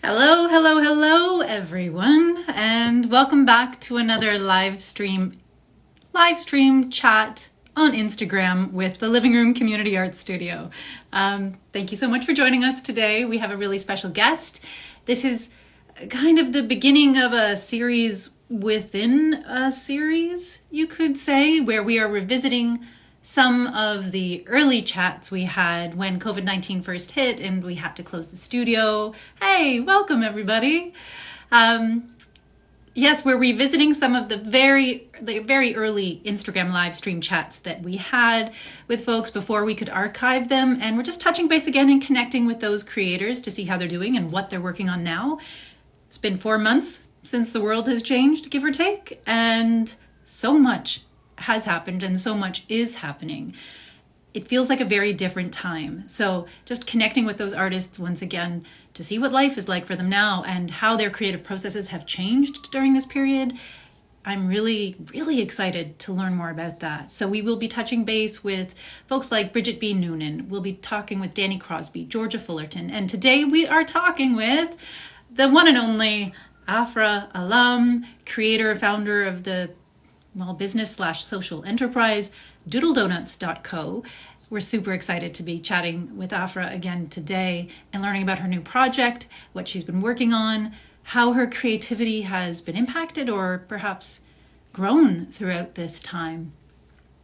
Hello, hello, hello, everyone, and welcome back to another live stream chat on Instagram with the Living Room Community Art Studio. Thank you so much for joining us today. We have a really special guest. This is kind of the beginning of a series within a series, you could say, where we are revisiting some of the early chats we had when COVID-19 first hit and we had to close the studio. Hey, welcome everybody. Yes, we're revisiting some of the very early Instagram live stream chats that we had with folks before we could archive them. And we're just touching base again and connecting with those creators to see how they're doing and what they're working on now. It's been 4 months since the world has changed, give or take, and so much has happened and so much is happening. It feels like a very different time. So just connecting with those artists once again to see what life is like for them now and how their creative processes have changed during this period. I'm really, really excited to learn more about that. So we will be touching base with folks like Bridget B. Noonan. We'll be talking with Danny Crosby, Georgia Fullerton. And today we are talking with the one and only Afraa alum, creator, founder of the business/social enterprise, doodledonuts.co. We're super excited to be chatting with Afraa again today and learning about her new project, what she's been working on, how her creativity has been impacted or perhaps grown throughout this time.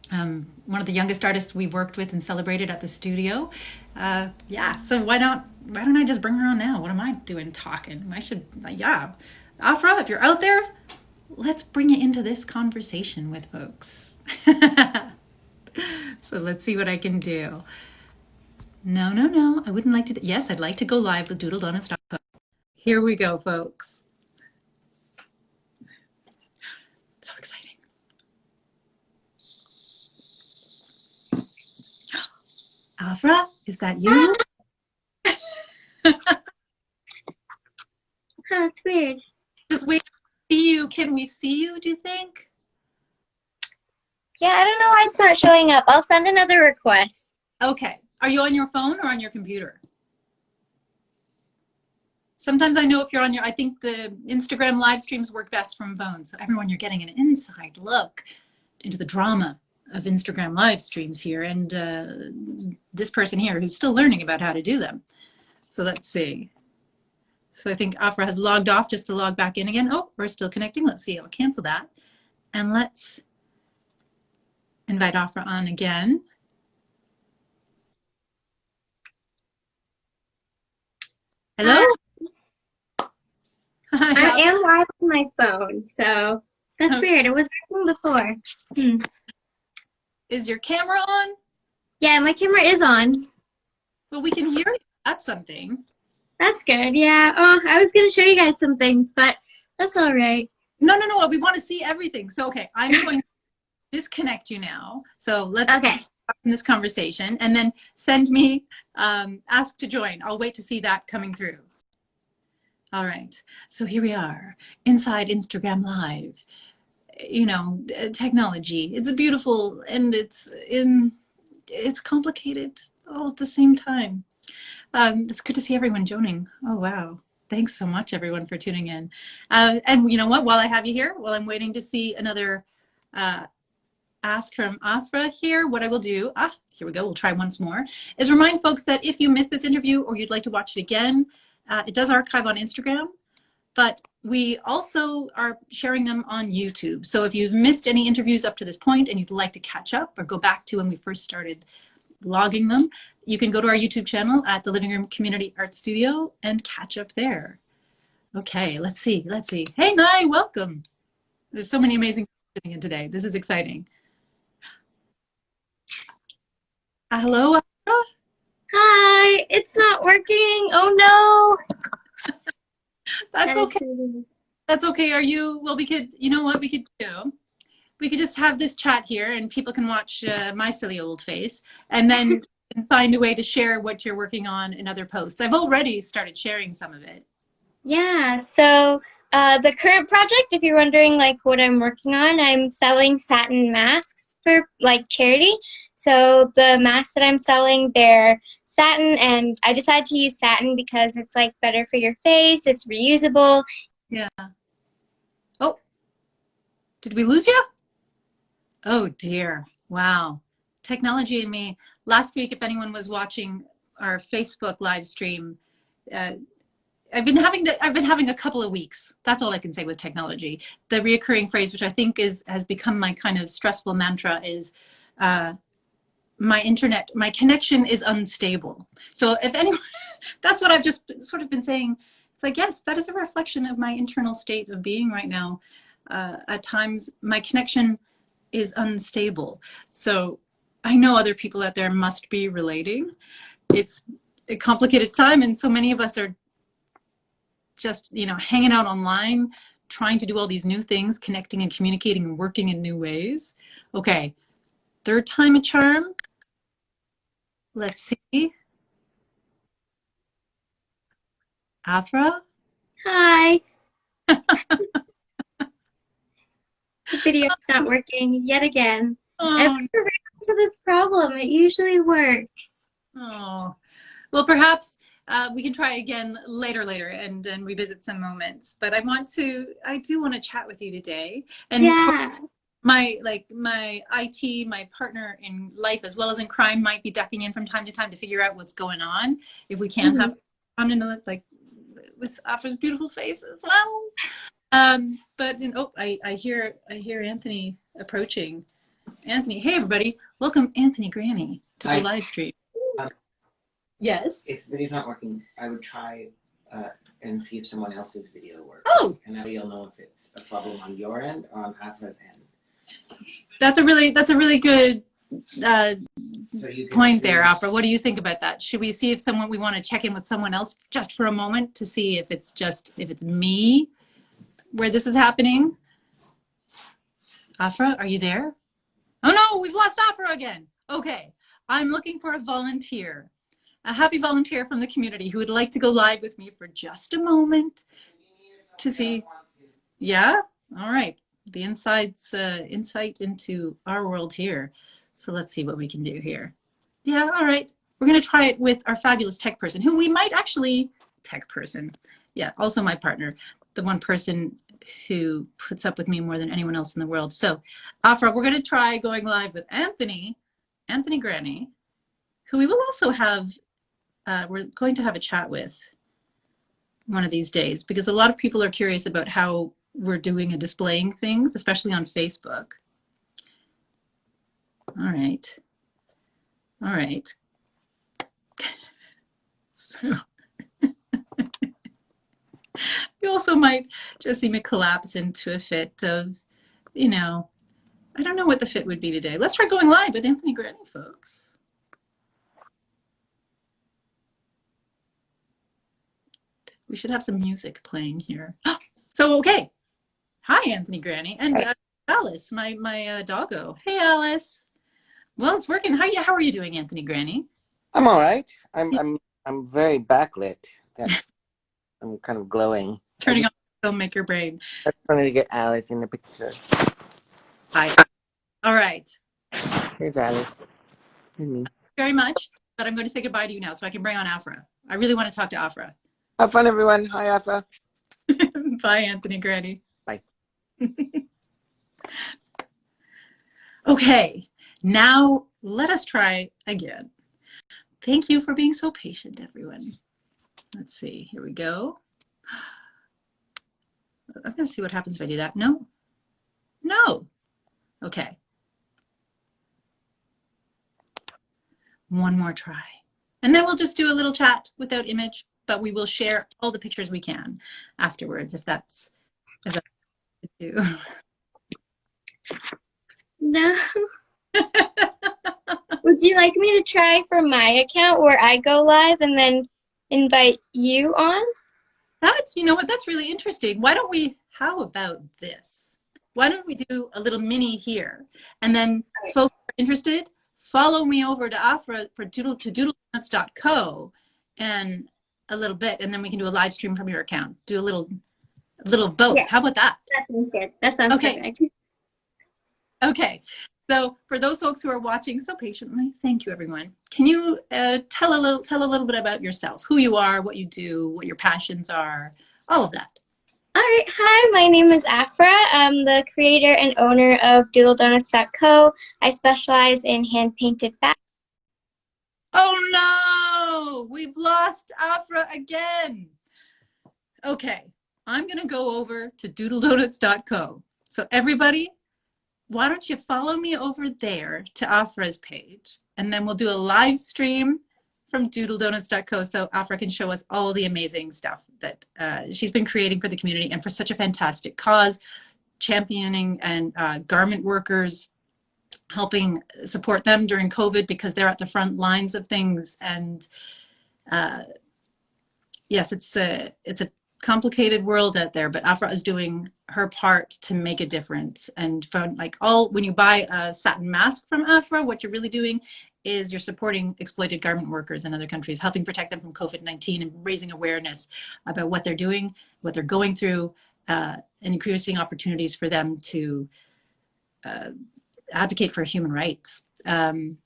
One of the youngest artists we've worked with and celebrated at the studio. So why don't I just bring her on now? What am I doing talking? Afraa, if you're out there, let's bring it into this conversation with folks. So let's see what I can do. No, I wouldn't like to. Yes, I'd like to go live with doodledonuts.co. Here we go, folks. So exciting. Afraa, is that you? That's weird. Just wait to see you. Can we see you, do you think? Yeah, I don't know why it's not showing up. I'll send another request. Okay. Are you on your phone or on your computer? Sometimes I know if you're on I think the Instagram live streams work best from phones. So everyone, you're getting an inside look into the drama of Instagram live streams here. And this person here who's still learning about how to do them. So let's see. So I think Afraa has logged off just to log back in again. Oh, we're still connecting. Let's see, I'll cancel that. And let's invite Afraa on again. Hello? Hi. I am live on my phone, so that's weird. It was working before. Is your camera on? Yeah, my camera is on. Well, we can hear you. That's something. That's good, yeah. Oh, I was going to show you guys some things, but that's all right. No. We want to see everything. So, okay, I'm going to disconnect you now. So let's start this conversation and then send me ask to join. I'll wait to see that coming through. All right. So here we are inside Instagram Live. You know, technology. It's beautiful and it's complicated all at the same time. It's good to see everyone joining. Oh, wow. Thanks so much, everyone, for tuning in. And you know what? While I have you here, while I'm waiting to see another ask from Afraa here, what I will do, here we go, we'll try once more, is remind folks that if you missed this interview or you'd like to watch it again, it does archive on Instagram, but we also are sharing them on YouTube. So if you've missed any interviews up to this point and you'd like to catch up or go back to when we first started logging them, you can go to our YouTube channel at the Living Room Community Art Studio and catch up there. Okay, let's see. Hey, Nye, welcome. There's so many amazing people tuning in today. This is exciting. Hello, Afraa? Hi, it's not working. Oh, no. That's okay. That's okay. We could, you know what we could do? We could just have this chat here and people can watch my silly old face and then find a way to share what you're working on in other posts. I've already started sharing some of it. Yeah, so the current project, if you're wondering like what I'm working on, I'm selling satin masks for like charity. So the masks that I'm selling, they're satin, and I decided to use satin because it's like better for your face. It's reusable. Yeah. Oh, did we lose you? Oh dear. Wow. Technology and me. Last week, if anyone was watching our Facebook live stream, uh, I've been having a couple of weeks. That's all I can say with technology. The reoccurring phrase, which I think has become my kind of stressful mantra, is my connection is unstable. So if anyone, that's what I've just sort of been saying. It's like, yes, that is a reflection of my internal state of being right now. At times, my connection is unstable. So I know other people out there must be relating. It's a complicated time, and so many of us are just, hanging out online, trying to do all these new things, connecting and communicating and working in new ways. Okay, third time a charm. Let's see. Afraa? Hi. The video's not working yet again. I've Oh, never ran into this problem. It usually works. oh. Well, perhaps we can try again later and revisit some moments. But I do want to chat with you today. And Yeah. my IT, my partner in life as well as in crime, might be ducking in from time to time to figure out what's going on. If we can have on another, like with Afra's beautiful face as well. But I hear Anthony approaching. Anthony, hey everybody, welcome Anthony Granny to the live stream. Yes. If the video's not working, I would try and see if someone else's video works. Oh. And now you'll know if it's a problem on your end or on Afra's end. That's a really good So point there, Afraa. What do you think about that? Should we see if we want to check in with someone else just for a moment to see if it's me where this is happening? Afraa, are you there? Oh no, we've lost Afraa again. Okay, I'm looking for a volunteer. A happy volunteer from the community who would like to go live with me for just a moment to see. Yeah? All right. The insight into our world here. So let's see what we can do here. Yeah, all right. We're going to try it with our fabulous tech person, who we might actually, tech person. Yeah, also my partner, the one person who puts up with me more than anyone else in the world. So, Afraa, we're going to try going live with Anthony Granny, who we will also have, we're going to have a chat with one of these days, because a lot of people are curious about how we're doing and displaying things, especially on Facebook. All right. All right. So you also might just see me collapse into a fit of, I don't know what the fit would be today. Let's try going live with Anthony Granny, folks. We should have some music playing here. So, okay. Hi, Anthony Granny. And Alice, my doggo. Hey, Alice. Well, it's working. How are you doing, Anthony Granny? I'm all right. I'm very backlit. I'm kind of glowing. Turning on the filmmaker brain. I'm trying to get Alice in the picture. Hi. All right. Here's Alice. Here's me. Very much, but I'm going to say goodbye to you now so I can bring on Afraa. I really want to talk to Afraa. Have fun, everyone. Hi, Afraa. Bye, Anthony Granny. Bye. Okay, now let us try again. Thank you for being so patient, everyone. Let's see, here we go. I'm going to see what happens if I do that. No. No. Okay. One more try. And then we'll just do a little chat without image, but we will share all the pictures we can afterwards, if that's what to do. No. Would you like me to try for my account where I go live and then invite you on? You know what, that's really interesting. How about this? Why don't we do a little mini here? And then folks who are interested, follow me over to Afraa for doodlenuts.co and a little bit, and then we can do a live stream from your account. Do a little both. Yeah. How about that? That sounds good. That sounds perfect. Okay. So for those folks who are watching so patiently, thank you, everyone. Can you tell a little bit about yourself, who you are, what you do, what your passions are, all of that? All right, hi, my name is Afraa. I'm the creator and owner of DoodleDonuts.co. I specialize in hand-painted bags. Oh no, we've lost Afraa again. Okay, I'm gonna go over to DoodleDonuts.co. So everybody, why don't you follow me over there to Afraa's page, and then we'll do a live stream from DoodleDonuts.co so Afraa can show us all the amazing stuff that she's been creating for the community and for such a fantastic cause, championing and garment workers, helping support them during COVID because they're at the front lines of things. And yes, it's a complicated world out there, but Afraa is doing her part to make a difference. And from when you buy a satin mask from Afraa, what you're really doing is you're supporting exploited garment workers in other countries, helping protect them from COVID-19 and raising awareness about what they're doing, what they're going through, and increasing opportunities for them to advocate for human rights.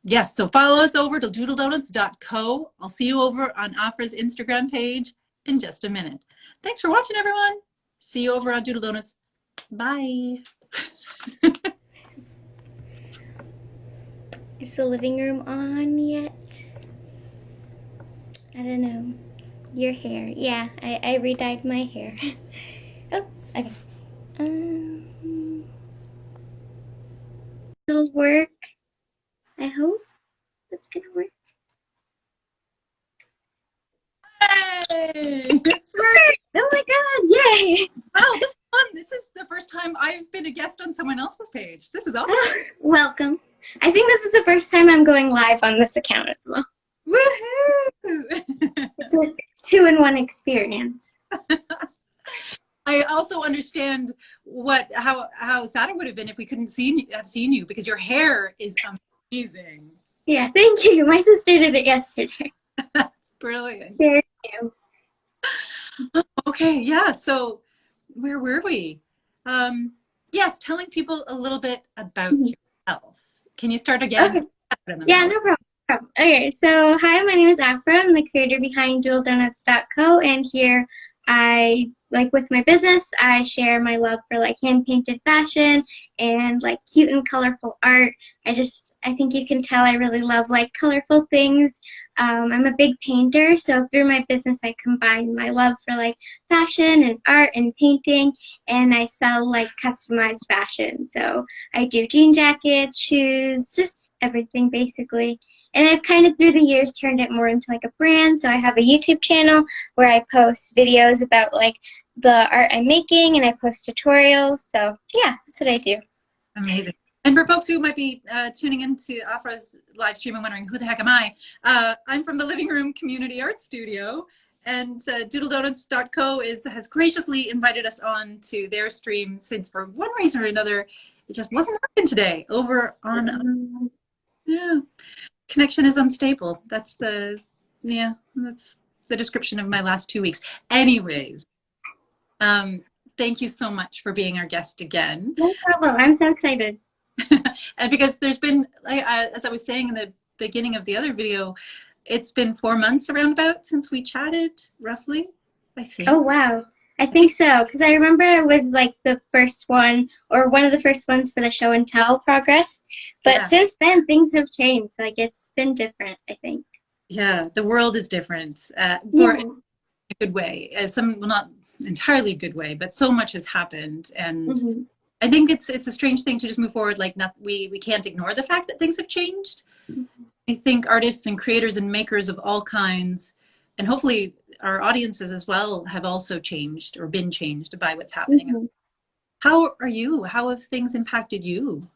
Yes, so follow us over to doodledonuts.co. I'll see you over on Afraa's Instagram page in just a minute. Thanks for watching, everyone. See you over on Doodle Donuts. Bye. Is the living room on yet? I don't know. Your hair. Yeah, I re-dyed my hair. Oh, okay. It'll work. I hope it's gonna work. Hey, it's working. Oh my god, yay! Wow, this is fun. This is the first time I've been a guest on someone else's page. This is awesome. Welcome. I think this is the first time I'm going live on this account as well. Woohoo! It's a two-in-one experience. I also understand how sad it would have been if we couldn't have seen you, because your hair is amazing. Yeah, thank you. My sister did it yesterday. That's brilliant. Thank you. Okay, yeah, so where were we? Yes, telling people a little bit about yourself. Can you start again? Okay. Yeah, no problem. Okay, so hi, my name is Afraa. I'm the creator behind DoodleDonuts.co, and here with my business, I share my love for hand-painted fashion and cute and colorful art. I think you can tell I really love colorful things. I'm a big painter, so through my business I combine my love for fashion and art and painting, and I sell customized fashion. So I do jean jackets, shoes, just everything basically. And I've kind of through the years turned it more into a brand. So I have a YouTube channel where I post videos about the art I'm making, and I post tutorials. So yeah, that's what I do. Amazing. And for folks who might be tuning into Afraa's live stream and wondering, who the heck am I? I'm from the Living Room Community Art Studio, and DoodleDonuts.co has graciously invited us on to their stream since for one reason or another, it just wasn't working today over on, connection is unstable. That's the description of my last 2 weeks. Anyways, thank you so much for being our guest again. No problem. I'm so excited. And because there's been, as I was saying in the beginning of the other video, it's been 4 months about since we chatted, roughly, I think. Oh, wow. I think so, because I remember it was the first one, or one of the first ones for the show and tell progress. But since then, things have changed. It's been different, I think. Yeah, the world is different for a good way. Not entirely good way, but so much has happened. And I think it's a strange thing to just move forward. We can't ignore the fact that things have changed. I think artists and creators and makers of all kinds, and hopefully our audiences as well, have also changed or been changed by what's happening. How are you? How have things impacted you?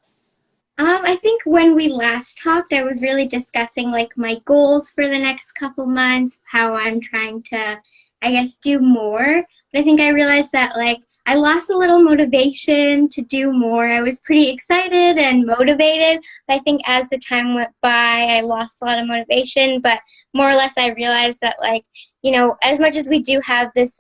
I think when we last talked, I was really discussing my goals for the next couple months, how I'm trying to, I guess, do more. But I think I realized that I lost a little motivation to do more. I was pretty excited and motivated, but I think as the time went by, I lost a lot of motivation. But more or less, I realized that as much as we do have this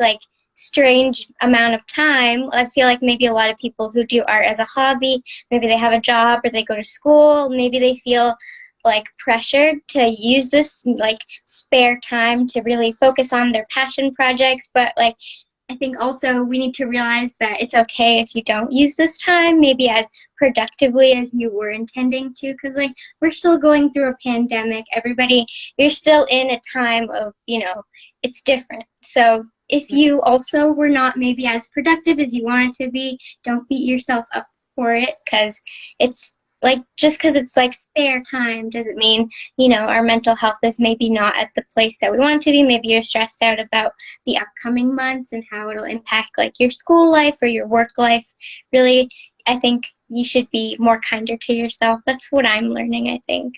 strange amount of time. I feel like maybe a lot of people who do art as a hobby, maybe they have a job or they go to school, maybe they feel like pressured to use this like spare time to really focus on their passion projects. But like I think also we need to realize that it's okay if you don't use this time maybe as productively as you were intending to, because like we're still going through a pandemic. Everybody, you're still in a time of, you know, it's different. So if you also were not maybe as productive as you wanted to be, don't beat yourself up for it, because it's like just because it's like spare time doesn't mean, you know, our mental health is maybe not at the place that we want it to be. Maybe you're stressed out about the upcoming months and how it'll impact like your school life or your work life. Really, I think you should be more kinder to yourself. That's what I'm learning, I think.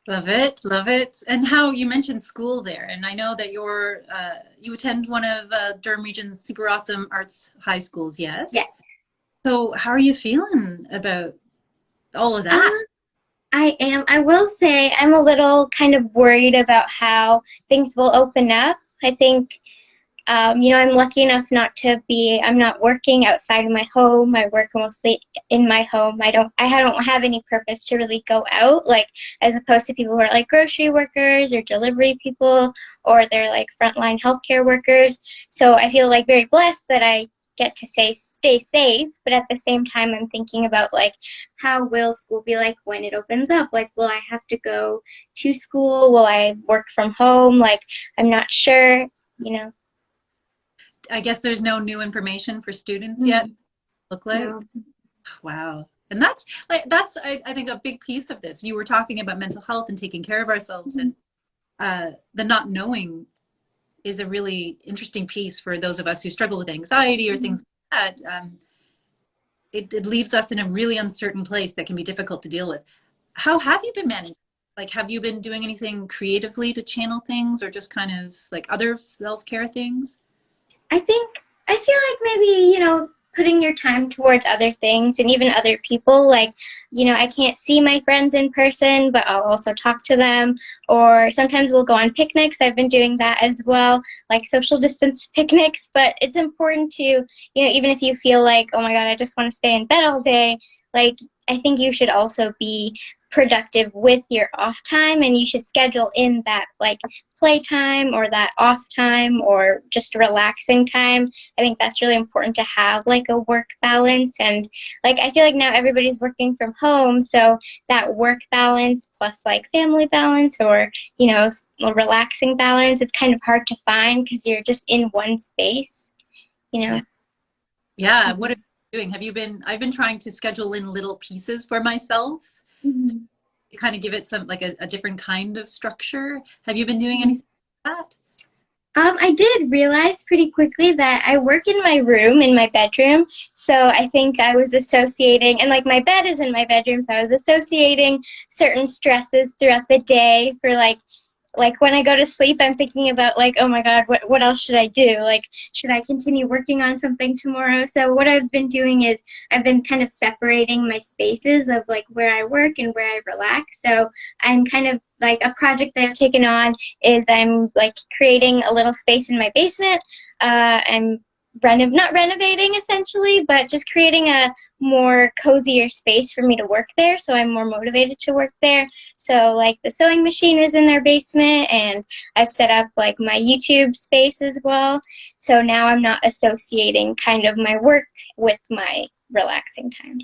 Love it, love it. And how you mentioned school there, and I know that you attend one of Durham Region's super awesome arts high schools, yes? Yeah. So how are you feeling about all of that? I will say I'm a little kind of worried about how things will open up. I think you know, I'm lucky enough I'm not working outside of my home. I work mostly in my home. I don't have any purpose to really go out, like as opposed to people who are like grocery workers or delivery people, or they're like frontline healthcare workers. So I feel like very blessed that I get to stay safe, but at the same time I'm thinking about like how will school be like when it opens up? Like will I have to go to school? Will I work from home? Like I'm not sure, you know. I guess there's no new information for students yet. Look like, No. wow. And that's I think a big piece of this. You were talking about mental health and taking care of ourselves, and the not knowing is a really interesting piece for those of us who struggle with anxiety or things like that. It leaves us in a really uncertain place that can be difficult to deal with. How have you been managing? Like, have you been doing anything creatively to channel things, or just kind of like other self-care things? I feel like maybe, you know, putting your time towards other things and even other people. Like, you know, I can't see my friends in person, but I'll also talk to them. Or sometimes we'll go on picnics. I've been doing that as well, like social distance picnics. But it's important to, you know, even if you feel like, oh my God, I just want to stay in bed all day, like, I think you should also be productive with your off time, and you should schedule in that like playtime or that off time or just relaxing time. I think that's really important to have like a work balance. And like I feel like now everybody's working from home, so that work balance plus like family balance or, you know, relaxing balance, it's kind of hard to find because you're just in one space, you know. Yeah, what are you doing? I've been trying to schedule in little pieces for myself. Mm-hmm. Kind of give it some like a different kind of structure. Have you been doing anything like that? I did realize pretty quickly that I work in my room, in my bedroom, so I think I was associating, and like my bed is in my bedroom, so I was associating certain stresses throughout the day for like when I go to sleep, I'm thinking about like, oh my God, what else should I do? Like, should I continue working on something tomorrow? So what I've been doing is I've been kind of separating my spaces of like where I work and where I relax. So I'm kind of like a project that I've taken on is I'm like creating a little space in my basement. I'm not renovating essentially, but just creating a more cozier space for me to work there, so I'm more motivated to work there. So like the sewing machine is in our basement, and I've set up like my YouTube space as well. So now I'm not associating kind of my work with my relaxing time.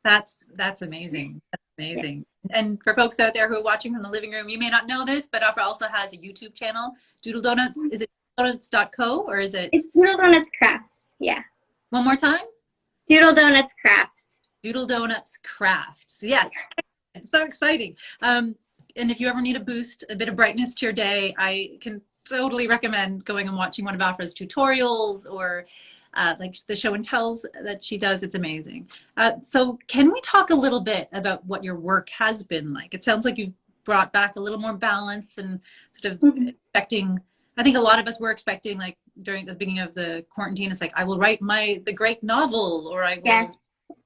That's amazing. That's amazing. And for folks out there who are watching from the living room, you may not know this, but Afraa also has a YouTube channel, Doodle Donuts. Is it donuts.co or is it? It's Doodle Donuts Crafts, yeah. One more time? Doodle Donuts Crafts. Doodle Donuts Crafts. Yes. It's so exciting. And if you ever need a boost, a bit of brightness to your day, I can totally recommend going and watching one of Afraa's tutorials or like the show and tells that she does. It's amazing. So can we talk a little bit about what your work has been like? It sounds like you've brought back a little more balance and sort of expecting, I think a lot of us were expecting like during the beginning of the quarantine, it's like, I will write the great novel, or I will,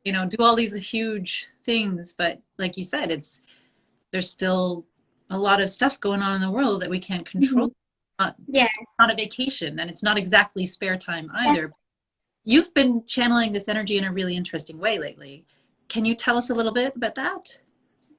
you know, do all these huge things. But like you said, there's still a lot of stuff going on in the world that we can't control. Yeah. not a vacation, and it's not exactly spare time either. You've been channeling this energy in a really interesting way lately. Can you tell us a little bit about that?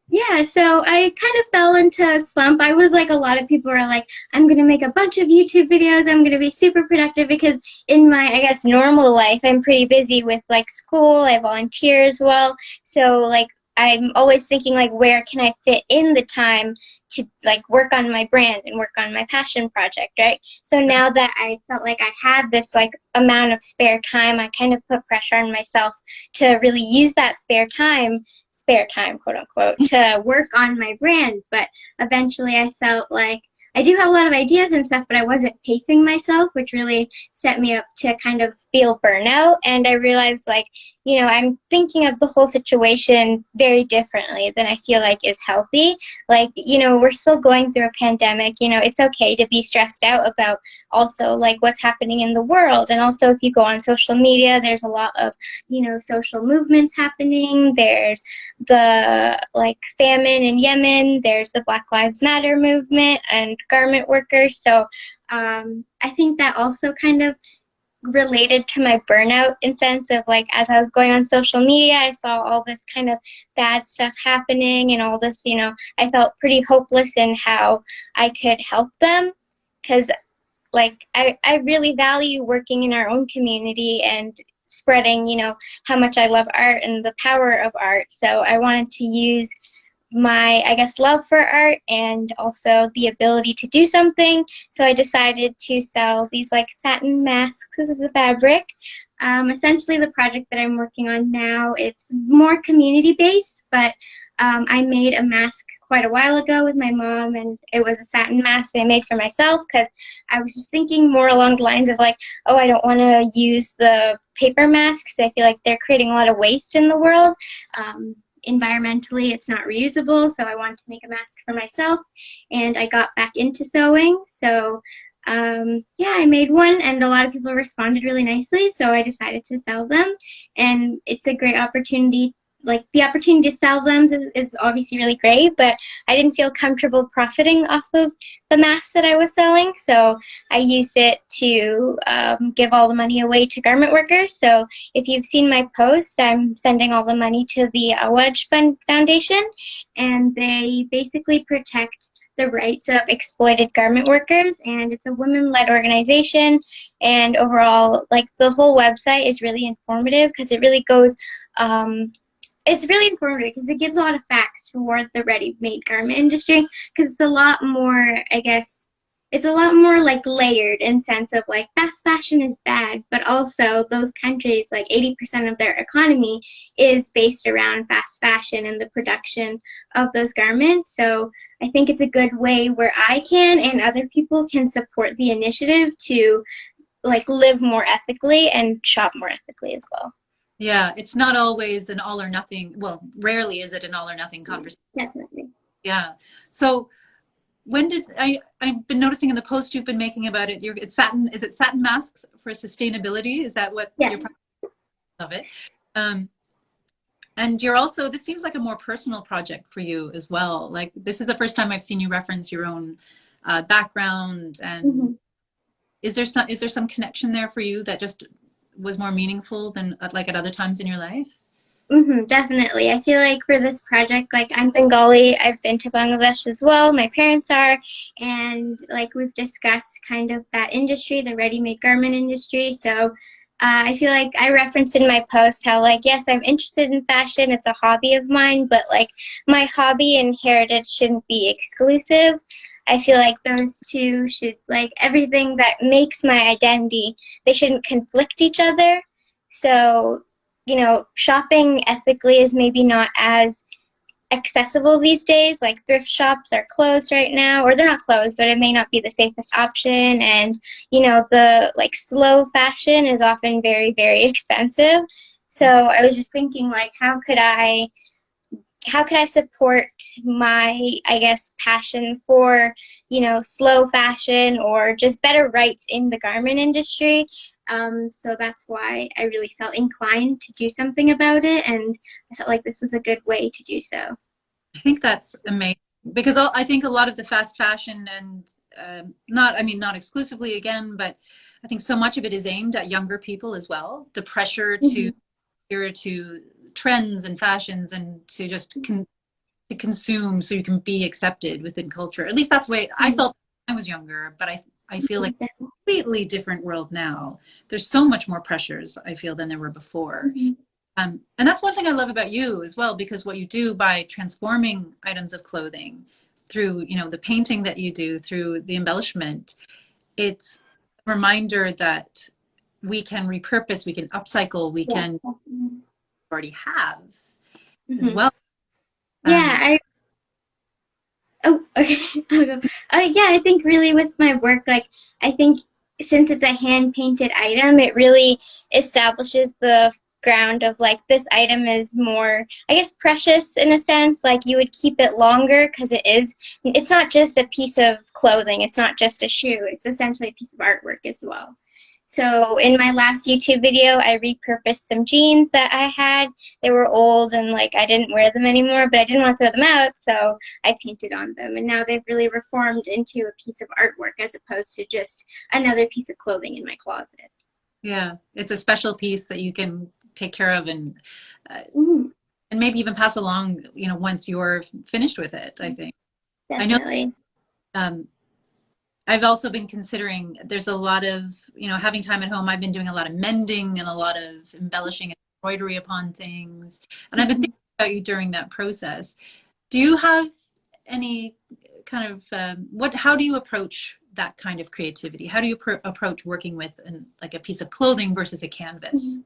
Yeah, so I kind of fell into a slump. I was like, a lot of people are like, I'm going to make a bunch of YouTube videos. I'm going to be super productive because in my, I guess, normal life, I'm pretty busy with like school. I volunteer as well. So like, I'm always thinking like, where can I fit in the time to like work on my brand and work on my passion project, right? So now that I felt like I had this like amount of spare time, I kind of put pressure on myself to really use that spare time, quote unquote, to work on my brand. But eventually I felt like I do have a lot of ideas and stuff, but I wasn't pacing myself, which really set me up to kind of feel burnout. And I realized, like, you know, I'm thinking of the whole situation very differently than I feel like is healthy. Like, you know, we're still going through a pandemic. You know, it's okay to be stressed out about also like what's happening in the world. And also if you go on social media, there's a lot of, you know, social movements happening. There's the like famine in Yemen, there's the Black Lives Matter movement and garment workers. So I think that also kind of related to my burnout in sense of like, as I was going on social media, I saw all this kind of bad stuff happening and all this, you know, I felt pretty hopeless in how I could help them, because like I really value working in our own community and spreading, you know, how much I love art and the power of art. So I wanted to use my, I guess, love for art and also the ability to do something. So I decided to sell these like satin masks. This is the fabric. Essentially the project that I'm working on now, it's more community based, but I made a mask quite a while ago with my mom, and it was a satin mask that I made for myself because I was just thinking more along the lines of like, oh, I don't want to use the paper masks. I feel like they're creating a lot of waste in the world. Environmentally, it's not reusable, so I wanted to make a mask for myself, and I got back into sewing. So yeah, I made one, and a lot of people responded really nicely, so I decided to sell them, and it's a great opportunity. Like, the opportunity to sell them is obviously really great, but I didn't feel comfortable profiting off of the masks that I was selling, so I used it to give all the money away to garment workers. So if you've seen my post, I'm sending all the money to the Awaj Foundation, and they basically protect the rights of exploited garment workers, and it's a women-led organization. And overall, like, the whole website is really informative because it really goes it's really informative because it gives a lot of facts toward the ready-made garment industry, because it's a lot more, I guess, it's a lot more like layered in sense of like fast fashion is bad, but also those countries, like 80% of their economy is based around fast fashion and the production of those garments. So I think it's a good way where I can and other people can support the initiative to like live more ethically and shop more ethically as well. Yeah, it's not always an all or nothing. Well, rarely is it an all or nothing conversation. Definitely. Yeah. So when did I've been noticing in the post you've been making about it, it's satin, is it satin masks for sustainability? Is that what Yes. you're of it? And you're also, this seems like a more personal project for you as well. Like, this is the first time I've seen you reference your own background, and is there some connection there for you that just was more meaningful than like at other times in your life? Definitely. I feel like for this project, like, I'm Bengali, I've been to Bangladesh as well, my parents are, and like we've discussed kind of that industry, the ready-made garment industry. So I feel like I referenced in my post how, like, yes, I'm interested in fashion, it's a hobby of mine, but like my hobby and heritage shouldn't be exclusive. I feel like those two should, like, everything that makes my identity, they shouldn't conflict each other. So, you know, shopping ethically is maybe not as accessible these days. Like, thrift shops are closed right now, or they're not closed, but it may not be the safest option. And, you know, the like slow fashion is often very, very expensive. So I was just thinking, like, how could I support my, I guess, passion for, you know, slow fashion or just better rights in the garment industry. So that's why I really felt inclined to do something about it, and I felt like this was a good way to do so. I think that's amazing, because I think a lot of the fast fashion and not exclusively again, but I think so much of it is aimed at younger people as well. The pressure to adhere to trends and fashions and to just to consume so you can be accepted within culture. At least that's the way I felt when I was younger, but I feel like a completely different world now. There's so much more pressures, I feel, than there were before. And that's one thing I love about you as well, because what you do by transforming items of clothing through, you know, the painting that you do, through the embellishment, it's a reminder that we can repurpose, we can upcycle, we can already have as well. Yeah, okay. I'll go. Yeah, I think really with my work, like, I think since it's a hand-painted item, it really establishes the ground of, like, this item is more, I guess, precious in a sense. Like, you would keep it longer because it's not just a piece of clothing. It's not just a shoe. It's essentially a piece of artwork as well. So in my last YouTube video, I repurposed some jeans that I had. They were old and, like, I didn't wear them anymore, but I didn't want to throw them out, so I painted on them. And now they've really reformed into a piece of artwork as opposed to just another piece of clothing in my closet. Yeah, it's a special piece that you can take care of and maybe even pass along, you know, once you're finished with it, I think. Definitely. I know, I've also been considering, there's a lot of, you know, having time at home, I've been doing a lot of mending and a lot of embellishing and embroidery upon things. And I've been thinking about you during that process. Do you have any kind of, how do you approach that kind of creativity? How do you approach working with like a piece of clothing versus a canvas?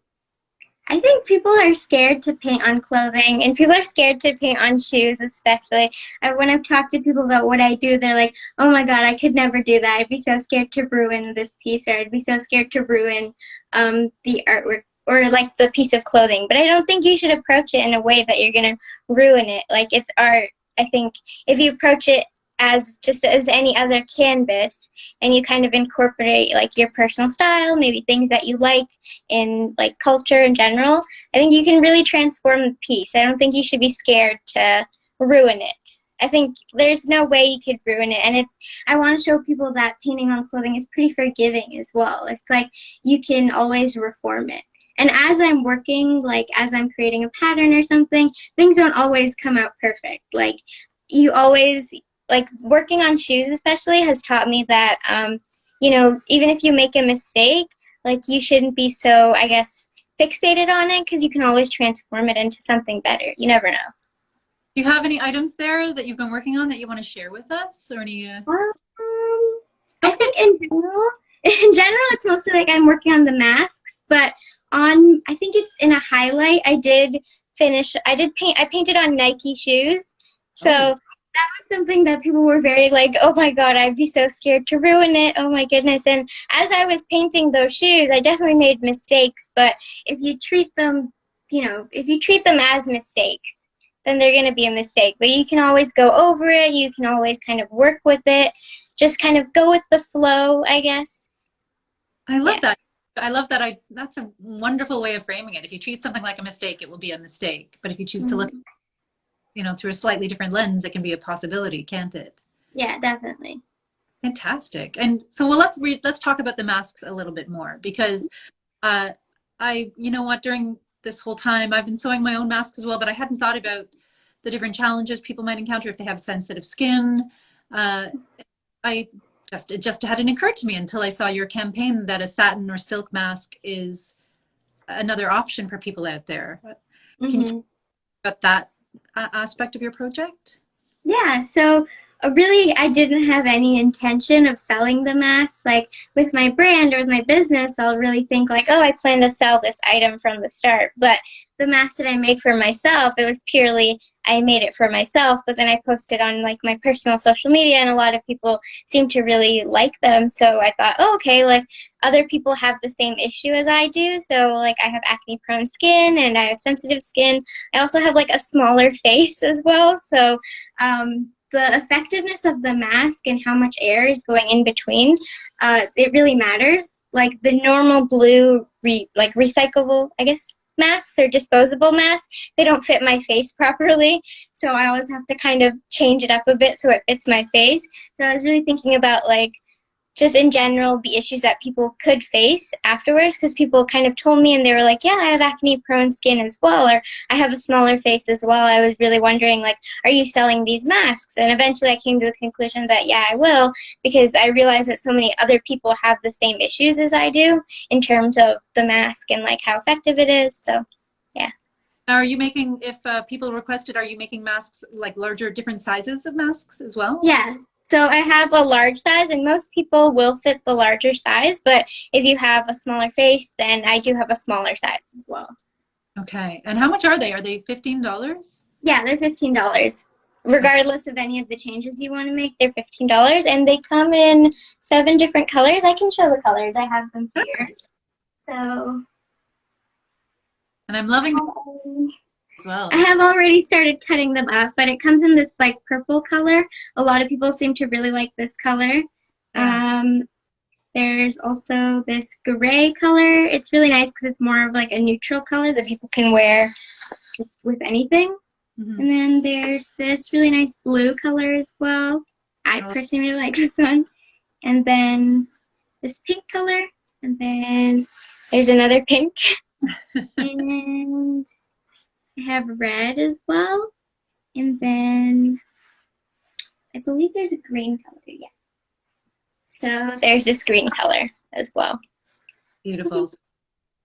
I think people are scared to paint on clothing, and people are scared to paint on shoes especially. When I've talked to people about what I do, they're like, oh my god, I could never do that. I'd be so scared to ruin this piece, or I'd be so scared to ruin the artwork or, like, the piece of clothing. But I don't think you should approach it in a way that you're going to ruin it. Like, it's art. I think if you approach it as just as any other canvas, and you kind of incorporate, like, your personal style, maybe things that you like in, like, culture in general, I think you can really transform the piece. I don't think you should be scared to ruin it. I think there's no way you could ruin it, and I want to show people that painting on clothing is pretty forgiving as well. It's like you can always reform it. And as I'm working, like, as I'm creating a pattern or something, things don't always come out perfect. Like, you always, like, working on shoes especially has taught me that, you know, even if you make a mistake, like, you shouldn't be so, I guess, fixated on it, because you can always transform it into something better. You never know. Do you have any items there that you've been working on that you want to share with us, or any? I think in general, it's mostly like I'm working on the masks, but I think it's in a highlight. I painted on Nike shoes, so that was something that people were very like, oh my god, I'd be so scared to ruin it. Oh my goodness. And as I was painting those shoes, I definitely made mistakes, but if you treat them, as mistakes, then they're going to be a mistake. But you can always go over it. You can always kind of work with it. Just kind of go with the flow, I guess. I love that. I love that. That's a wonderful way of framing it. If you treat something like a mistake, it will be a mistake. But if you choose to look, you know, through a slightly different lens, it can be a possibility, can't it? Yeah, definitely. Fantastic. And so, well, let's talk about the masks a little bit more, because you know what, during this whole time, I've been sewing my own masks as well, but I hadn't thought about the different challenges people might encounter if they have sensitive skin. It just hadn't occurred to me until I saw your campaign that a satin or silk mask is another option for people out there. Can you talk about that aspect of your project? Yeah, so really I didn't have any intention of selling the masks. Like, with my brand or with my business, I'll really think like, oh, I plan to sell this item from the start. But the mask that I made for myself, it was purely, I made it for myself, but then I posted on, like, my personal social media, and a lot of people seem to really like them. So I thought, oh, okay, like, other people have the same issue as I do. So, like, I have acne prone skin and I have sensitive skin. I also have, like, a smaller face as well. So the effectiveness of the mask and how much air is going in between, it really matters. Like, the normal blue, recyclable, I guess, masks or disposable masks. They don't fit my face properly, so I always have to kind of change it up a bit so it fits my face. So I was really thinking about, like, just in general, the issues that people could face afterwards, because people kind of told me and they were like, yeah, I have acne-prone skin as well, or I have a smaller face as well. I was really wondering, like, are you selling these masks? And eventually I came to the conclusion that, yeah, I will, because I realized that so many other people have the same issues as I do in terms of the mask and, like, how effective it is. So, yeah. Are you making, if people requested, are you making masks, like larger, different sizes of masks as well? Yeah. So I have a large size, and most people will fit the larger size, but if you have a smaller face, then I do have a smaller size as well. Okay. And how much are they? Are they $15? Yeah, they're $15. Regardless of any of the changes you want to make, they're $15, and they come in 7 different colors. I can show the colors. I have them here. So. And I'm loving them as well. I have already started cutting them up, but it comes in this, like, purple color. A lot of people seem to really like this color. Yeah. There's also this gray color. It's really nice because it's more of like a neutral color that people can wear just with anything. Mm-hmm. And then there's this really nice blue color as well. I personally really like this one. And then this pink color. And then there's another pink. And I have red as well. And then I believe there's a green color, yeah. So there's this green color as well. Beautiful. So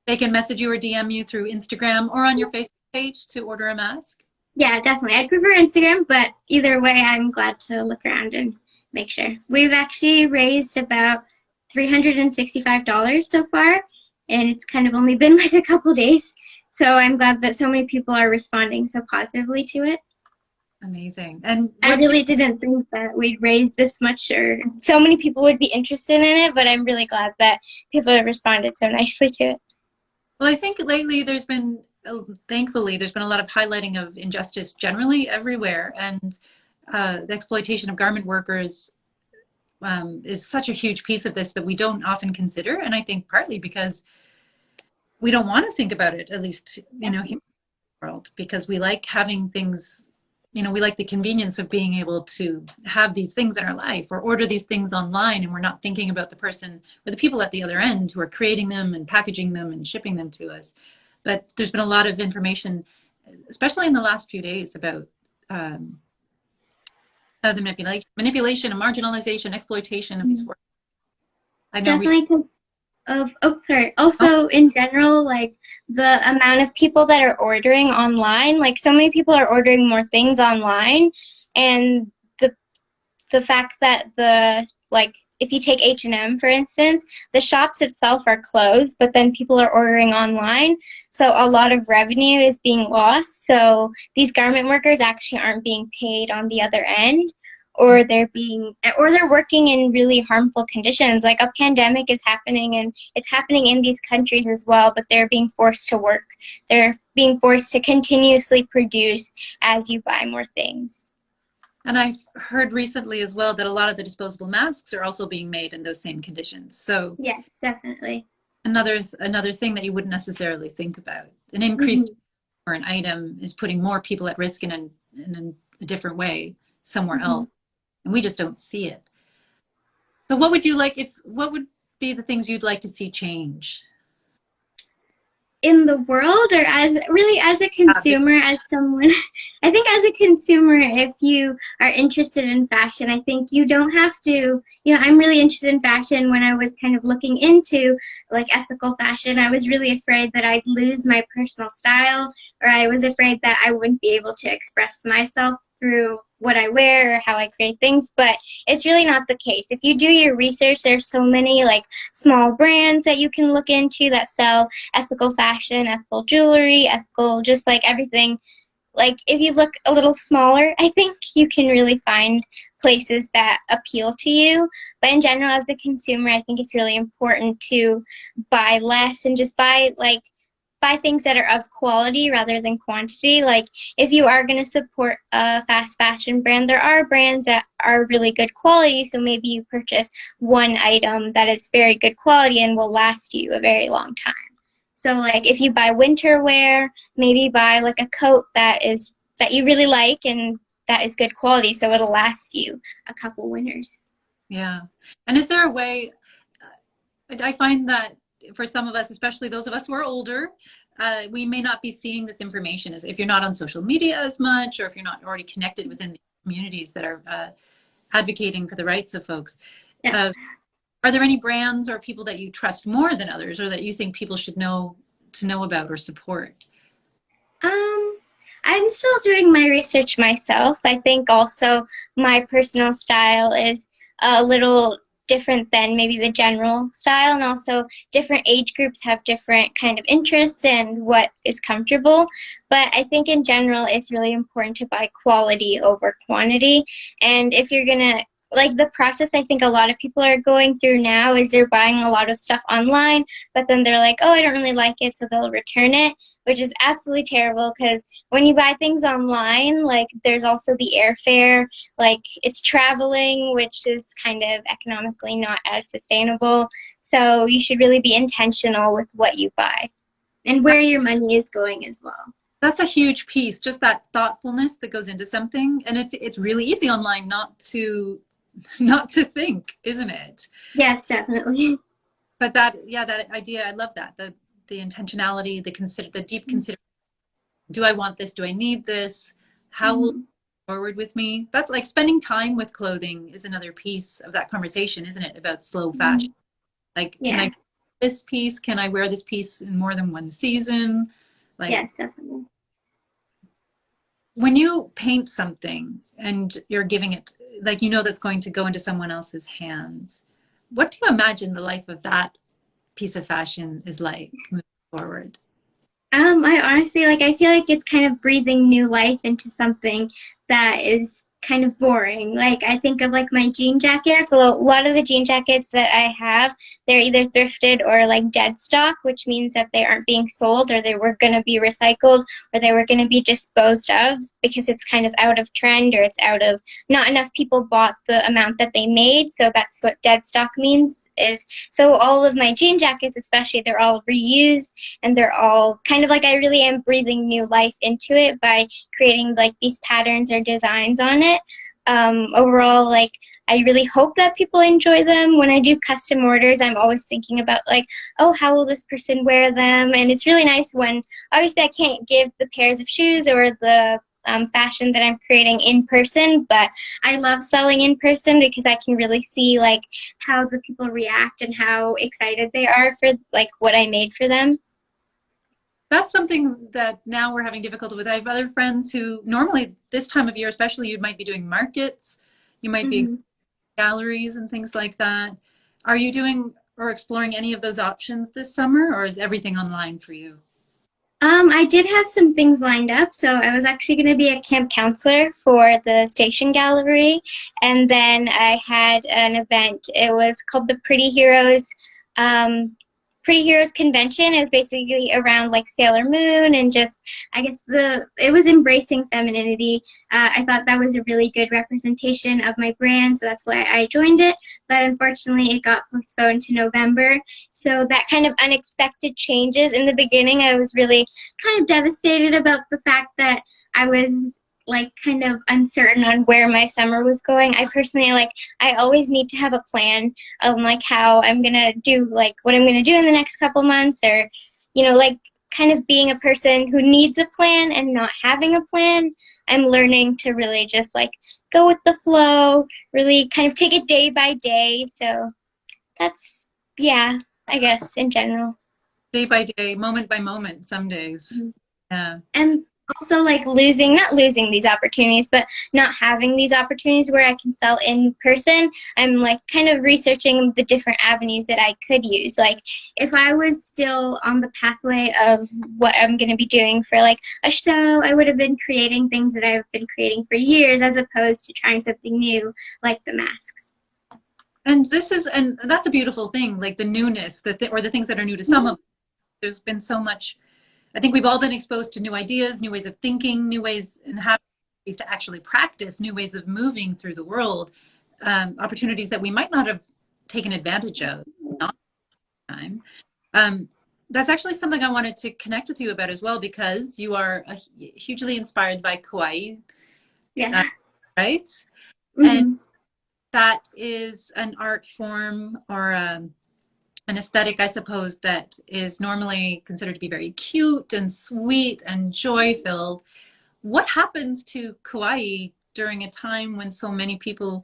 they can message you or DM you through Instagram or on your Facebook page to order a mask? Yeah, definitely. I'd prefer Instagram, but either way, I'm glad to look around and make sure. We've actually raised about $365 so far, and it's kind of only been like a couple days. So I'm glad that so many people are responding so positively to it. Amazing. And I really didn't think that we'd raise this much or so many people would be interested in it, but I'm really glad that people have responded so nicely to it. Well, I think lately there's been, thankfully, there's been a lot of highlighting of injustice generally everywhere. And the exploitation of garment workers is such a huge piece of this that we don't often consider. And I think partly because we don't want to think about it, at least, you know, here in the world, because we like having things, you know, we like the convenience of being able to have these things in our life or order these things online, and we're not thinking about the person or the people at the other end who are creating them and packaging them and shipping them to us. But there's been a lot of information, especially in the last few days, about the manipulation and marginalization, exploitation of these workers. I know definitely because of, also in general, like the amount of people that are ordering online, like so many people are ordering more things online, and the fact that if you take H&M, for instance, the shops itself are closed, but then people are ordering online, so a lot of revenue is being lost. So these garment workers actually aren't being paid on the other end, or they're working in really harmful conditions. Like a pandemic is happening, and it's happening in these countries as well, but they're being forced to work. They're being forced to continuously produce as you buy more things. And I've heard recently as well that a lot of the disposable masks are also being made in those same conditions. So yes, definitely. Another thing that you wouldn't necessarily think about. An increase for an item is putting more people at risk in a different way somewhere else, and we just don't see it. So what would would be the things you'd like to see change? In the world, or as a consumer, as someone, I think as a consumer, if you are interested in fashion, I think you don't have to, I'm really interested in fashion. When I was kind of looking into like ethical fashion, I was really afraid that I'd lose my personal style, or I was afraid that I wouldn't be able to express myself through what I wear or how I create things, but it's really not the case. If you do your research, there's so many like small brands that you can look into that sell ethical fashion, ethical jewelry, ethical, just like everything. Like if you look a little smaller, I think you can really find places that appeal to you. But in general, as a consumer, I think it's really important to buy less and just buy things that are of quality rather than quantity. Like if you are going to support a fast fashion brand, there are brands that are really good quality, so maybe you purchase one item that is very good quality and will last you a very long time. So like if you buy winter wear, maybe buy like a coat that you really like and that is good quality, so it'll last you a couple winters. Yeah. And is there a way, I find that for some of us, especially those of us who are older, we may not be seeing this information as if you're not on social media as much, or if you're not already connected within the communities that are advocating for the rights of folks. Yeah. Are there any brands or people that you trust more than others, or that you think people should know about or support? I'm still doing my research myself. I think also my personal style is a little different than maybe the general style, and also different age groups have different kind of interests and what is comfortable. But I think in general it's really important to buy quality over quantity. And if you're gonna, like, the process I think a lot of people are going through now is they're buying a lot of stuff online, but then they're like, oh, I don't really like it, so they'll return it, which is absolutely terrible, because when you buy things online, like, there's also the airfare, like, it's traveling, which is kind of economically not as sustainable. So you should really be intentional with what you buy and where your money is going as well. That's a huge piece, just that thoughtfulness that goes into something. And it's really easy online not to think, isn't it? Yes, definitely. But that idea, I love that. The intentionality, the deep consideration. Do I want this? Do I need this? How will it move forward with me? That's like spending time with clothing is another piece of that conversation, isn't it? About slow fashion. Like, yeah. Can I get this piece? Can I wear this piece in more than one season? Like, yes, definitely. When you paint something and you're giving it, like, that's going to go into someone else's hands, what do you imagine the life of that piece of fashion is like moving forward? I honestly, like, I feel like it's kind of breathing new life into something that is kind of boring. Like, I think of, like, my jean jackets. A lot of the jean jackets that I have, they're either thrifted or, like, dead stock, which means that they aren't being sold, or they were going to be recycled, or they were going to be disposed of because it's kind of out of trend, or it's out of, not enough people bought the amount that they made. So that's what dead stock means. So all of my jean jackets, especially, they're all reused, and they're all kind of like, I really am breathing new life into it by creating, like, these patterns or designs on it. Overall, like, I really hope that people enjoy them. When I do custom orders, I'm always thinking about, like, oh, how will this person wear them? And it's really nice when, obviously I can't give the pairs of shoes or the fashion that I'm creating in person, but I love selling in person because I can really see, like, how the people react and how excited they are for, like, what I made for them. That's something that now we're having difficulty with. I have other friends who normally this time of year, especially, you might be doing markets, you might be galleries and things like that. Are you doing or exploring any of those options this summer, or is everything online for you? I did have some things lined up. So I was actually going to be a camp counselor for the Station Gallery, and then I had an event. It was called the Pretty Heroes Convention. It was basically around, like, Sailor Moon, and just, I guess, it was embracing femininity. I thought that was a really good representation of my brand, so that's why I joined it. But unfortunately, it got postponed to November. So that kind of unexpected changes. In the beginning, I was really kind of devastated about the fact that I was, like, kind of uncertain on where my summer was going. I personally, like, I always need to have a plan of, like, how I'm gonna do, like, what I'm gonna do in the next couple months, or, like, kind of being a person who needs a plan and not having a plan. I'm learning to really just, like, go with the flow, really kind of take it day by day. So that's, yeah, I guess, in general. Day by day, moment by moment, some days. Yeah. And also, like, not losing these opportunities, but not having these opportunities where I can sell in person. I'm, like, kind of researching the different avenues that I could use. Like, if I was still on the pathway of what I'm going to be doing for, like, a show, I would have been creating things that I've been creating for years, as opposed to trying something new, like the masks. And that's a beautiful thing, like the newness, or the things that are new to some of them. There's been so much. I think we've all been exposed to new ideas, new ways of thinking, new ways and how to actually practice, new ways of moving through the world, opportunities that we might not have taken advantage of not time. That's actually something I wanted to connect with you about as well, because you are hugely inspired by Kawaii, Yeah. right? And Hmm. that is an art form or an aesthetic, I suppose, that is normally considered to be very cute and sweet and joy-filled. What happens to Kawaii during a time when so many people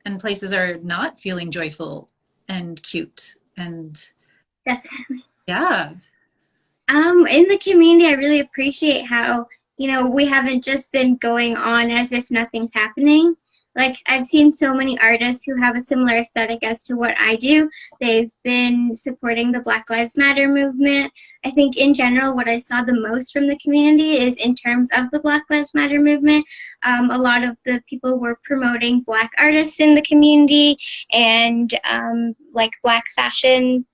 and places are not feeling joyful and cute? And Definitely. yeah. In the community, I really appreciate how, we haven't just been going on as if nothing's happening. Like, I've seen so many artists who have a similar aesthetic as to what I do. They've been supporting the Black Lives Matter movement. I think in general, what I saw the most from the community is in terms of the Black Lives Matter movement. A lot of the people were promoting Black artists in the community and like Black fashion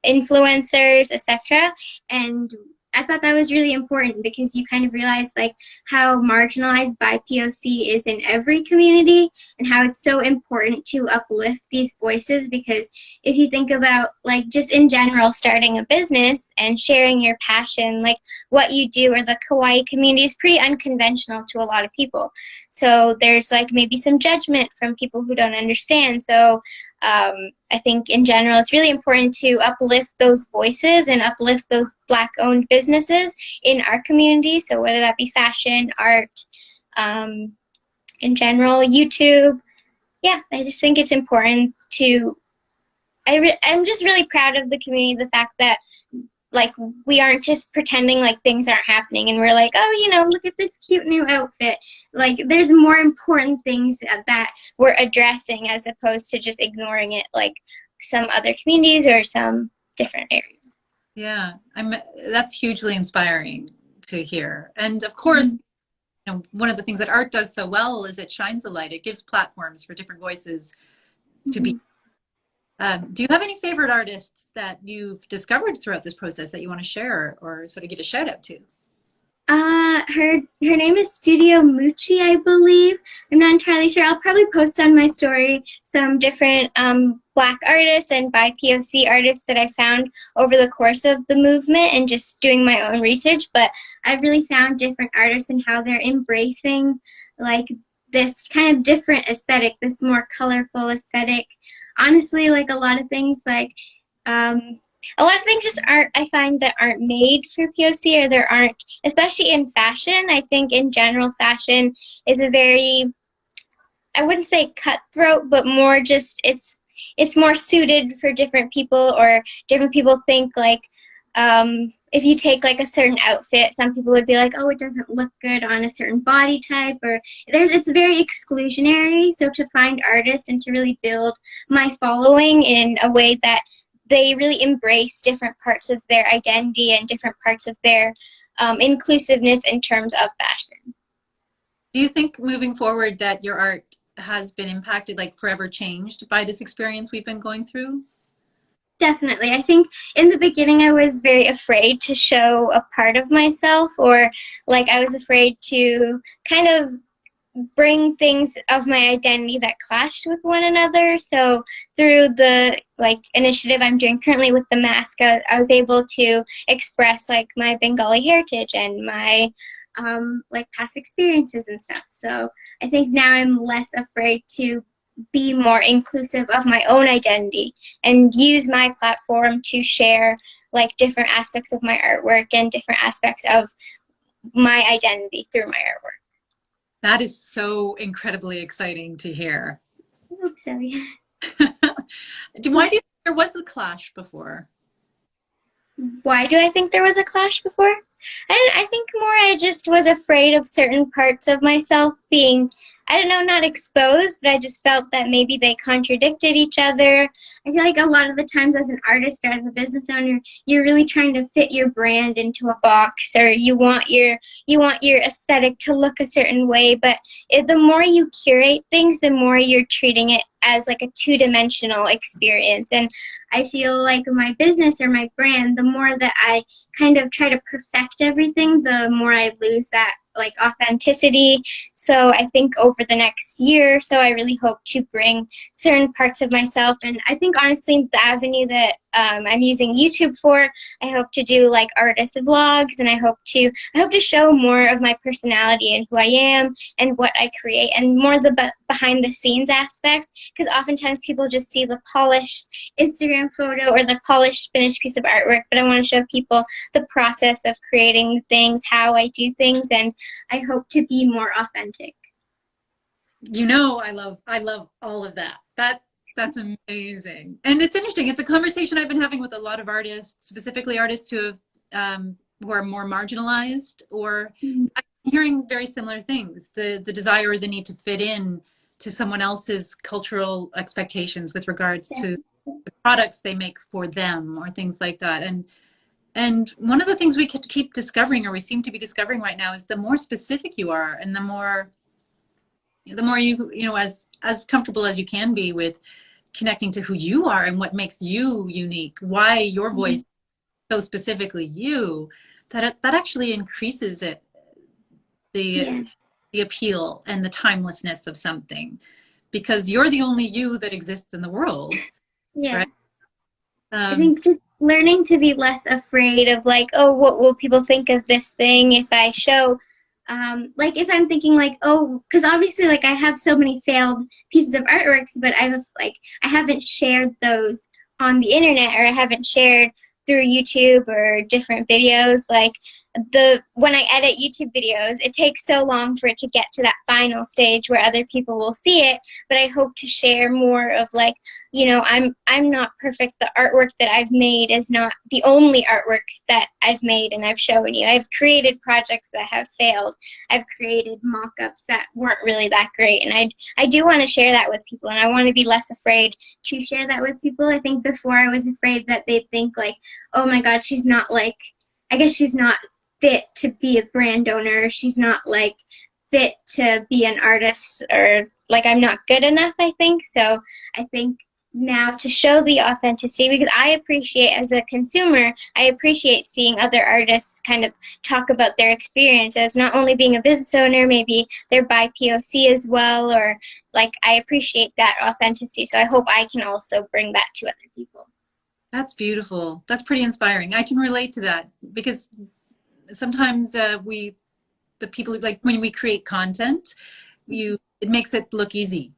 influencers, etc. And I thought that was really important because you kind of realize like how marginalized BIPOC is in every community and how it's so important to uplift these voices, because if you think about like just in general starting a business and sharing your passion, like what you do, or the Kawaii community is pretty unconventional to a lot of people. So there's like maybe some judgment from people who don't understand. So I think in general it's really important to uplift those voices and uplift those Black-owned businesses in our community. So whether that be fashion, art, in general, YouTube. Yeah, I just think it's important to. I'm just really proud of the community, the fact that like we aren't just pretending like things aren't happening and we're like, oh, look at this cute new outfit. Like there's more important things that we're addressing as opposed to just ignoring it like some other communities or some different areas. Yeah, that's hugely inspiring to hear. And of course, one of the things that art does so well is it shines a light. It gives platforms for different voices to be. Do you have any favorite artists that you've discovered throughout this process that you want to share or sort of give a shout out to? Her name is Studio Mucci, I believe. I'm not entirely sure. I'll probably post on my story some different Black artists and BIPOC artists that I found over the course of the movement and just doing my own research. But I've really found different artists and how they're embracing like this kind of different aesthetic, this more colorful aesthetic. Honestly, like a lot of things just aren't, I find that aren't made for POC, or there aren't, especially in fashion. I think in general fashion is a very, I wouldn't say cutthroat, but more just it's more suited for different people, or different people think like if you take like a certain outfit, some people would be like, oh, it doesn't look good on a certain body type, or it's very exclusionary. So to find artists and to really build my following in a way that they really embrace different parts of their identity and different parts of their inclusiveness in terms of fashion. Do you think moving forward that your art has been impacted, like forever changed by this experience we've been going through? Definitely. I think in the beginning I was very afraid to show a part of myself, or like I was afraid to kind of bring things of my identity that clashed with one another. So through the like initiative I'm doing currently with the mask, I was able to express like my Bengali heritage and my like past experiences and stuff. So I think now I'm less afraid to be more inclusive of my own identity and use my platform to share like different aspects of my artwork and different aspects of my identity through my artwork. That is so incredibly exciting to hear. I hope so, yeah. Why do you think there was a clash before? Why do I think there was a clash before? I think more I just was afraid of certain parts of myself being, I don't know, not exposed, but I just felt that maybe they contradicted each other. I feel like a lot of the times as an artist or as a business owner, you're really trying to fit your brand into a box, or you want your aesthetic to look a certain way, but the more you curate things, the more you're treating it as like a two-dimensional experience. And I feel like my business or my brand, the more that I kind of try to perfect everything, the more I lose that like authenticity. So I think over the next year or so, I really hope to bring certain parts of myself. And I think honestly, the avenue that I'm using YouTube for. I hope to do like artist vlogs, and I hope to show more of my personality and who I am and what I create, and more the behind the scenes aspects, because oftentimes people just see the polished Instagram photo or the polished finished piece of artwork, but I want to show people the process of creating things, how I do things, and I hope to be more authentic. You know, I love all of that. That's amazing. And it's interesting. It's a conversation I've been having with a lot of artists, specifically artists who are more marginalized, or I'm hearing very similar things. The desire or the need to fit in to someone else's cultural expectations with regards to the products they make for them, or things like that. And one of the things we could keep discovering, or we seem to be discovering right now, is the more specific you are, and the more you know, as comfortable as you can be with connecting to who you are and what makes you unique, why your voice so specifically you, that actually increases the appeal and the timelessness of something, because you're the only you that exists in the world. Right? I think just learning to be less afraid of like, oh, what will people think of this thing if I show, like if I'm thinking like, oh, because obviously like I have so many failed pieces of artworks, but I haven't shared those on the internet, or I haven't shared through YouTube or different videos. Like when I edit YouTube videos, it takes so long for it to get to that final stage where other people will see it. But I hope to share more of like, you know, I'm not perfect. The artwork that I've made is not the only artwork that I've made and I've shown you. I've created projects that have failed. I've created mock-ups that weren't really that great. And I do want to share that with people, and I want to be less afraid to share that with people. I think before I was afraid that they'd think like, oh my God, she's not like, I guess she's not fit to be a brand owner. She's not like fit to be an artist, or like I'm not good enough, I think. So I think now to show the authenticity, because I appreciate, as a consumer, I appreciate seeing other artists kind of talk about their experiences, not only being a business owner, maybe they're by POC as well, or like I appreciate that authenticity. So I hope I can also bring that to other people. That's beautiful. That's pretty inspiring. I can relate to that, because sometimes the people, like when we create content, it makes it look easy,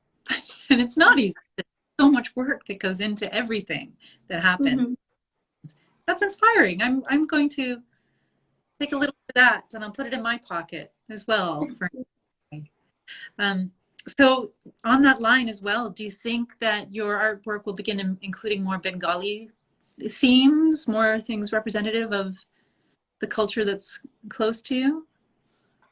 and it's not easy. There's so much work that goes into everything that happens. That's inspiring. I'm going to take a little bit of that, and I'll put it in my pocket as well. So on that line as well, do you think that your artwork will begin including more Bengali themes, more things representative of the culture that's close to you?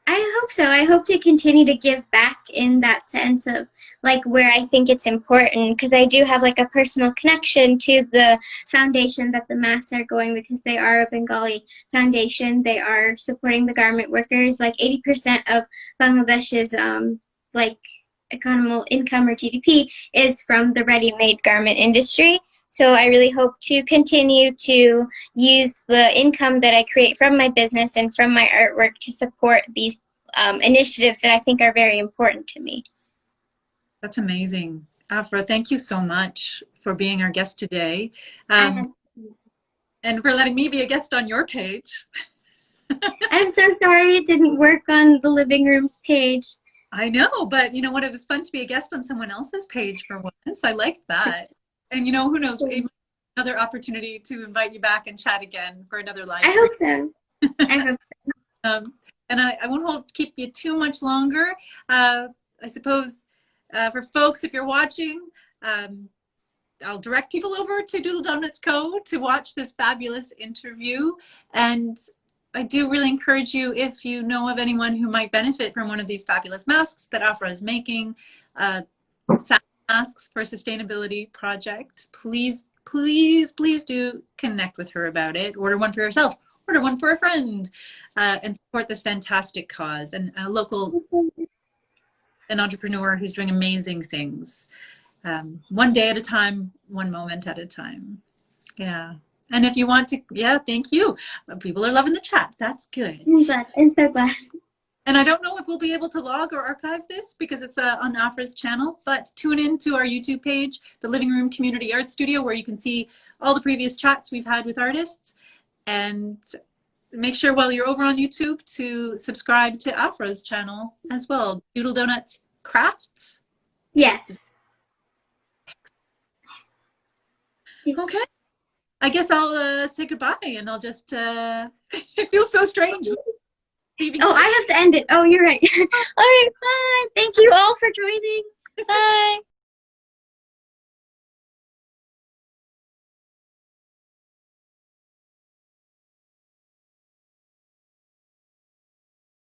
I hope so. I hope to continue to give back in that sense of like where I think it's important, because I do have like a personal connection to the foundation that the masks are going, because they are a Bengali foundation. They are supporting the garment workers. Like 80% of Bangladesh's like economic income, or GDP, is from the ready-made garment industry. So I really hope to continue to use the income that I create from my business and from my artwork to support these initiatives that I think are very important to me. That's amazing. Afraa, thank you so much for being our guest today, and for letting me be a guest on your page. I'm so sorry it didn't work on the Living Room's page. I know, but you know what? It was fun to be a guest on someone else's page for once. I liked that. And you know, who knows, another opportunity to invite you back and chat again for another live stream. I hope so. I hope so. And I won't keep you too much longer. I suppose for folks, if you're watching, I'll direct people over to Doodle Donuts Co. to watch this fabulous interview. And I do really encourage you, if you know of anyone who might benefit from one of these fabulous masks that Afraa is making, masks for a sustainability project, please do connect with her about it. Order one for yourself, order one for a friend, and support this fantastic cause, and a local an entrepreneur who's doing amazing things, one day at a time, one moment at a time. Yeah. And if you want to, thank you. People are loving the chat. That's good. I'm so glad. And I don't know if we'll be able to log or archive this because it's on Afraa's channel, but tune in to our YouTube page, the Living Room Community Art Studio, where you can see all the previous chats we've had with artists. And make sure while you're over on YouTube to subscribe to Afraa's channel as well. Doodle Donuts Crafts? Yes. Okay. I guess I'll say goodbye and I'll just, it feels so strange. Oh, I have to end it. Oh, you're right. All right, bye. Thank you all for joining. Bye.